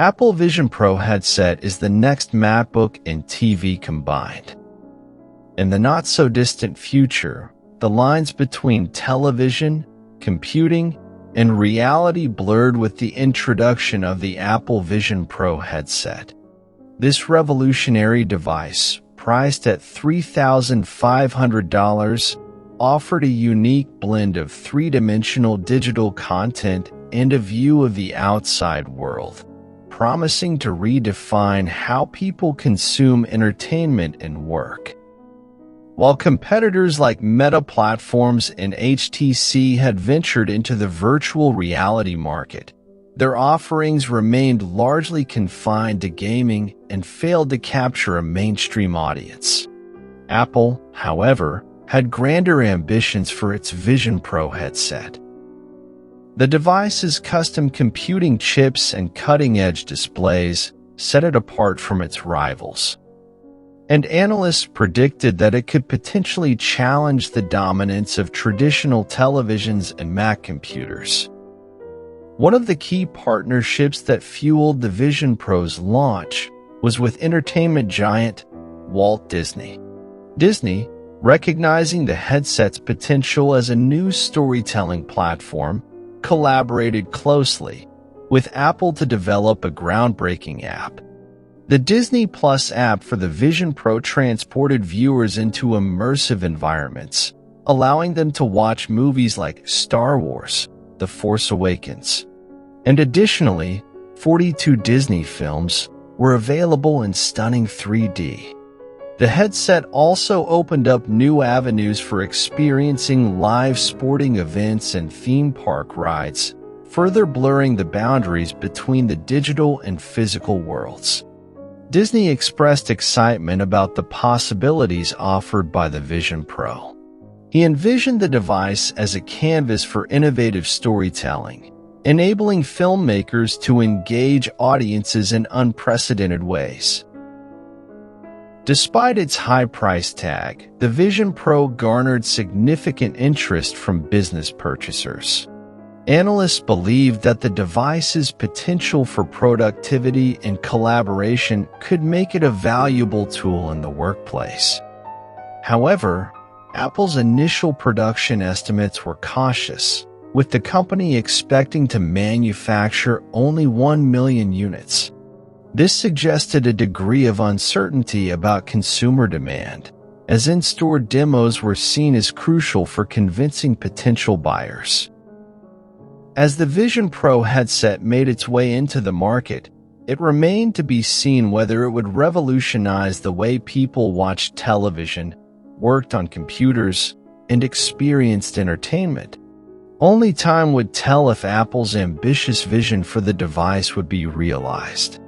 Apple Vision Pro headset is the next MacBook and TV combined. In the not-so-distant future, the lines between television, computing, and reality blurred with the introduction of the Apple Vision Pro headset. This revolutionary device, priced at $3,500, offered a unique blend of three-dimensional digital content and a view of the outside world, promising to redefine how people consume entertainment and work. While competitors like Meta Platforms and HTC had ventured into the virtual reality market, their offerings remained largely confined to gaming and failed to capture a mainstream audience. Apple, however, had grander ambitions for its Vision Pro headset. The device's custom computing chips and cutting-edge displays set it apart from its rivals, and analysts predicted that it could potentially challenge the dominance of traditional televisions and Mac computers. One of the key partnerships that fueled the Vision Pro's launch was with entertainment giant Walt Disney. Disney, recognizing the headset's potential as a new storytelling platform, collaborated closely with Apple to develop a groundbreaking app. The Disney Plus app for the Vision Pro transported viewers into immersive environments, allowing them to watch movies like Star Wars: The Force Awakens. And additionally, 42 Disney films were available in stunning 3D. The headset also opened up new avenues for experiencing live sporting events and theme park rides, further blurring the boundaries between the digital and physical worlds. Disney expressed excitement about the possibilities offered by the Vision Pro. He envisioned the device as a canvas for innovative storytelling, enabling filmmakers to engage audiences in unprecedented ways. Despite its high price tag, the Vision Pro garnered significant interest from business purchasers. Analysts believed that the device's potential for productivity and collaboration could make it a valuable tool in the workplace. However, Apple's initial production estimates were cautious, with the company expecting to manufacture only 1 million units. This suggested a degree of uncertainty about consumer demand, as in-store demos were seen as crucial for convincing potential buyers. As the Vision Pro headset made its way into the market, it remained to be seen whether it would revolutionize the way people watched television, worked on computers, and experienced entertainment. Only time would tell if Apple's ambitious vision for the device would be realized.